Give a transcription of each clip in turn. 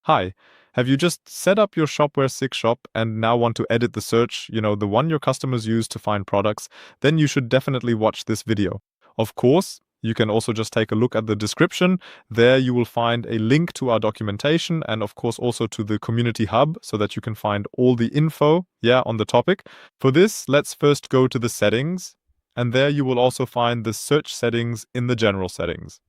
Hi, have you just set up your Shopware 6 shop and now want to edit the search, the one your customers use to find products? Then you should definitely watch this video. Of course, you can also just take a look at the description. There you will find a link to our documentation and of course also to the community hub so that you can find all the info, on the topic. For this, let's first go to the settings, and there you will also find the search settings in the general settings.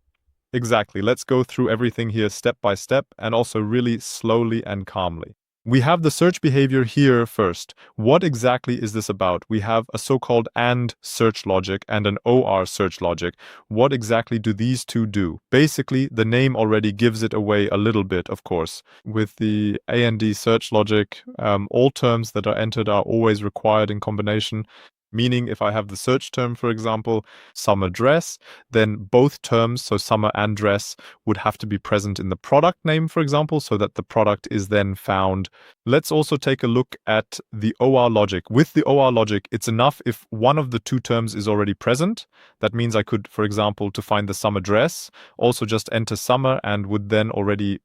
Exactly. Let's go through everything here step by step and also really slowly and calmly. We have the search behavior here first. What exactly is this about? We have a so-called AND search logic and an OR search logic. What exactly do these two do? Basically, the name already gives it away a little bit, of course. With the AND search logic, all terms that are entered are always required in combination. Meaning, if I have the search term, for example, summer dress, then both terms, so summer and dress, would have to be present in the product name, for example, so that the product is then found. Let's also take a look at the OR logic. With the OR logic, it's enough if one of the two terms is already present. That means I could, for example, to find the summer dress, also just enter summer and would then already,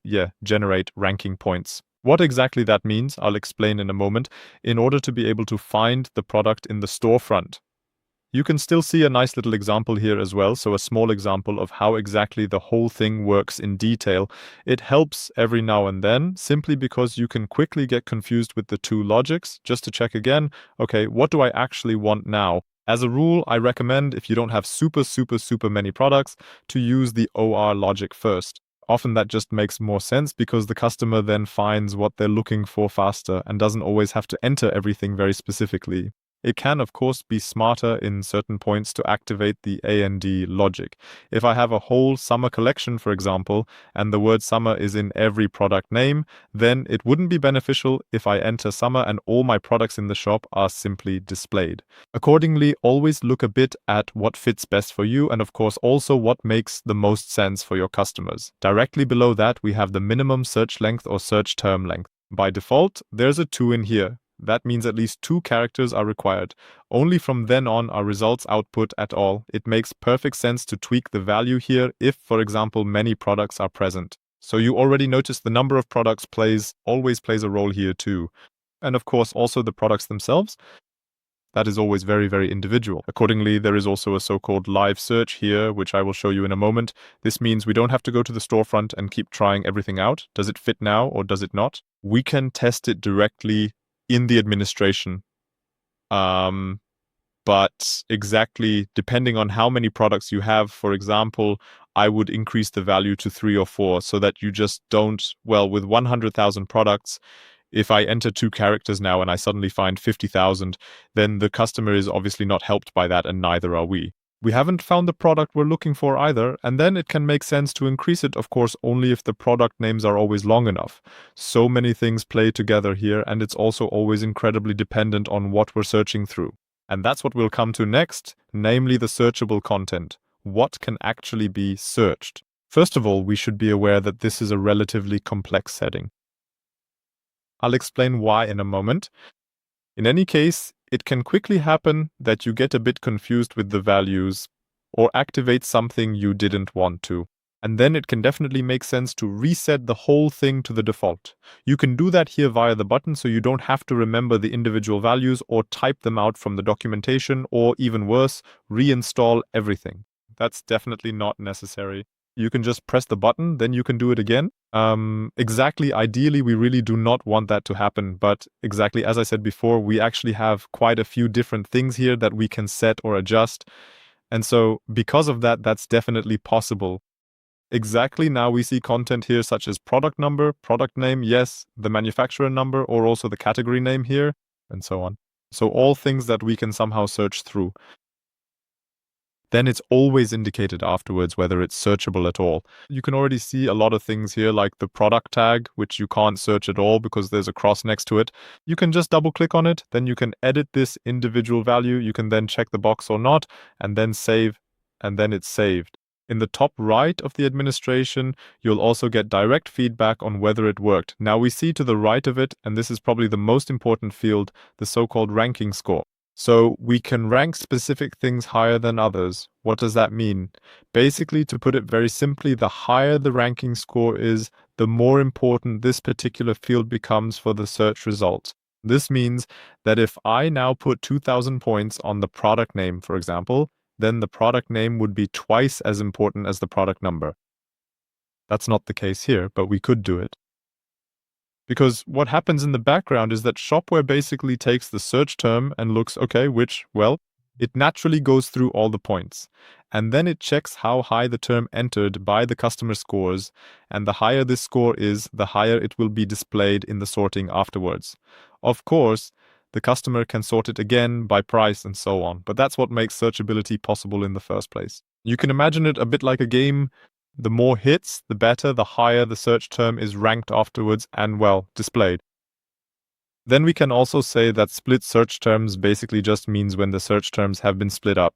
generate ranking points. What exactly that means, I'll explain in a moment, in order to be able to find the product in the storefront. You can still see a nice little example here as well, so a small example of how exactly the whole thing works in detail. It helps every now and then, simply because you can quickly get confused with the two logics, just to check again, okay, what do I actually want now? As a rule, I recommend, if you don't have super many products, to use the OR logic first. Often that just makes more sense because the customer then finds what they're looking for faster and doesn't always have to enter everything very specifically. It can, of course, be smarter in certain points to activate the AND logic. If I have a whole summer collection, for example, and the word summer is in every product name, then it wouldn't be beneficial if I enter summer and all my products in the shop are simply displayed. Accordingly, always look a bit at what fits best for you and, of course, also what makes the most sense for your customers. Directly below that, we have the minimum search length or search term length. By default, there's a 2 in here. That means at least 2 characters are required. Only from then on are results output at all. It makes perfect sense to tweak the value here if, for example, many products are present. So you already noticed the number of products always plays a role here too. And of course, also the products themselves. That is always very individual. Accordingly, there is also a so-called live search here, which I will show you in a moment. This means we don't have to go to the storefront and keep trying everything out. Does it fit now or does it not? We can test it directly in the administration. But exactly depending on how many products you have, for example, I would increase the value to 3 or 4 so that you just don't, with 100,000 products, if I enter 2 characters now and I suddenly find 50,000, then the customer is obviously not helped by that and neither are we. We haven't found the product we're looking for either, and then it can make sense to increase it, of course, only if the product names are always long enough. So many things play together here, and it's also always incredibly dependent on what we're searching through. And that's what we'll come to next, namely the searchable content. What can actually be searched? First of all, we should be aware that this is a relatively complex setting. I'll explain why in a moment. In any case, it can quickly happen that you get a bit confused with the values or activate something you didn't want to. And then it can definitely make sense to reset the whole thing to the default. You can do that here via the button, so you don't have to remember the individual values or type them out from the documentation, or even worse, reinstall everything. That's definitely not necessary. You can just press the button, then you can do it again. Exactly, ideally, we really do not want that to happen, but exactly as I said before, we actually have quite a few different things here that we can set or adjust. And so because of that, that's definitely possible. Exactly, now we see content here such as product number, product name, yes, the manufacturer number, or also the category name here, and so on. So all things that we can somehow search through. Then it's always indicated afterwards whether it's searchable at all. You can already see a lot of things here, like the product tag, which you can't search at all because there's a cross next to it. You can just double click on it, then you can edit this individual value. You can then check the box or not, and then save, and then it's saved. In the top right of the administration, you'll also get direct feedback on whether it worked. Now we see to the right of it, and this is probably the most important field, the so-called ranking score. So we can rank specific things higher than others. What does that mean? Basically, to put it very simply, the higher the ranking score is, the more important this particular field becomes for the search result. This means that if I now put 2000 points on the product name, for example, then the product name would be twice as important as the product number. That's not the case here, but we could do it. Because what happens in the background is that Shopware basically takes the search term and looks, okay, it naturally goes through all the points. And then it checks how high the term entered by the customer scores, and the higher this score is, the higher it will be displayed in the sorting afterwards. Of course, the customer can sort it again by price and so on, but that's what makes searchability possible in the first place. You can imagine it a bit like a game. The more hits, the better, the higher the search term is ranked afterwards and, well, displayed. Then we can also say that split search terms basically just means when the search terms have been split up.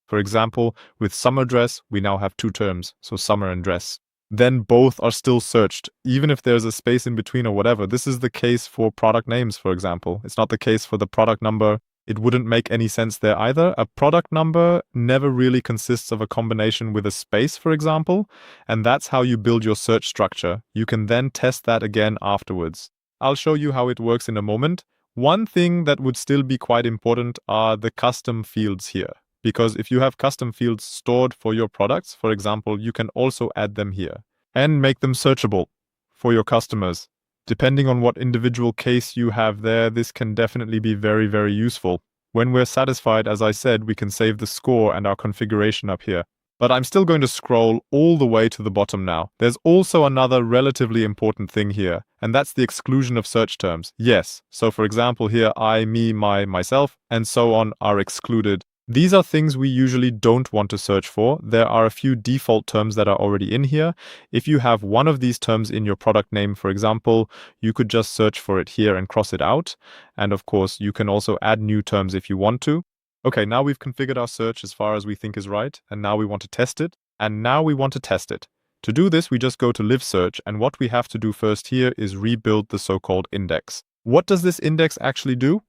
For example, with summer dress, we now have two terms, so summer and dress. Then both are still searched, even if there's a space in between or whatever. This is the case for product names, for example. It's not the case for the product number. It wouldn't make any sense there either. A product number never really consists of a combination with a space, for example, and that's how you build your search structure. You can then test that again afterwards. I'll show you how it works in a moment. One thing that would still be quite important are the custom fields here, because if you have custom fields stored for your products, for example, you can also add them here and make them searchable for your customers. Depending on what individual case you have there, this can definitely be very, very useful. When we're satisfied, as I said, we can save the score and our configuration up here. But I'm still going to scroll all the way to the bottom now. There's also another relatively important thing here, and that's the exclusion of search terms. Yes, so for example here, I, me, my, myself, and so on are excluded. These are things we usually don't want to search for. There are a few default terms that are already in here. If you have one of these terms in your product name, for example, you could just search for it here and cross it out. And of course, you can also add new terms if you want to. Okay, now we've configured our search as far as we think is right, and now we want to test it, and now we want to test it. To do this, we just go to live search, and what we have to do first here is rebuild the so-called index. What does this index actually do?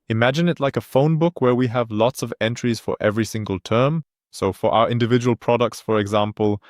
Imagine it like a phone book where we have lots of entries for every single term. So for our individual products, for example,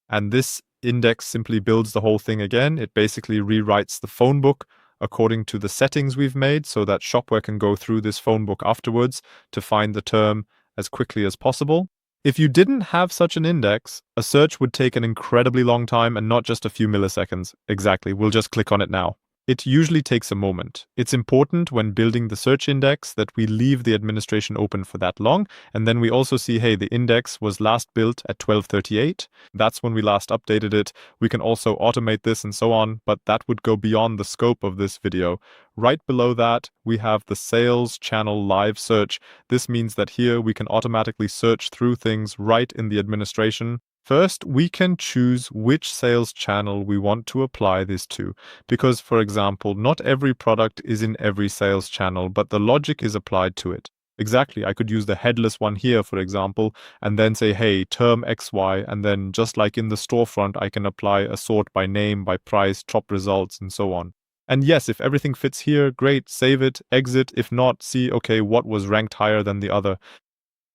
and this index simply builds the whole thing again. It basically rewrites the phone book according to the settings we've made so that Shopware can go through this phone book afterwards to find the term as quickly as possible. If you didn't have such an index, a search would take an incredibly long time and not just a few milliseconds. Exactly, we'll just click on it now. It usually takes a moment. It's important when building the search index that we leave the administration open for that long, and then we also see, hey, the index was last built at 12:38. That's when we last updated it. We can also automate this and so on, but that would go beyond the scope of this video. Right below that, we have the sales channel live search. This means that here we can automatically search through things right in the administration. First, we can choose which sales channel we want to apply this to, because, for example, not every product is in every sales channel, but the logic is applied to it. Exactly, I could use the headless one here, for example, and then say, hey, term XY, and then just like in the storefront, I can apply a sort by name, by price, top results, and so on. And yes, if everything fits here, great, save it, exit. If not, see, okay, what was ranked higher than the other.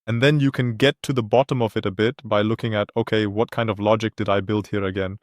And then you can get to the bottom of it a bit by looking at, okay, what kind of logic did I build here again?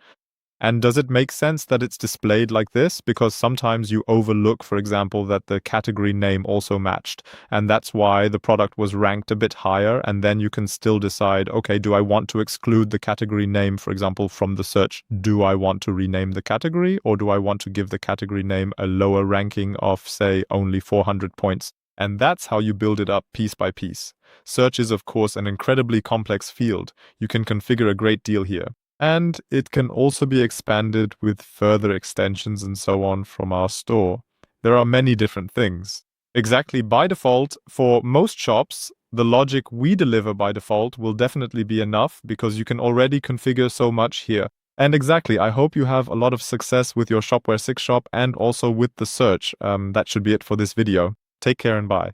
And does it make sense that it's displayed like this? Because sometimes you overlook, for example, that the category name also matched. And that's why the product was ranked a bit higher. And then you can still decide, okay, do I want to exclude the category name, for example, from the search? Do I want to rename the category? Or do I want to give the category name a lower ranking of, say, only 400 points? And that's how you build it up piece by piece. Search is, of course, an incredibly complex field. You can configure a great deal here. And it can also be expanded with further extensions and so on from our store. There are many different things. Exactly, by default, for most shops, the logic we deliver by default will definitely be enough because you can already configure so much here. And exactly, I hope you have a lot of success with your Shopware 6 shop and also with the search. That should be it for this video. Take care and bye.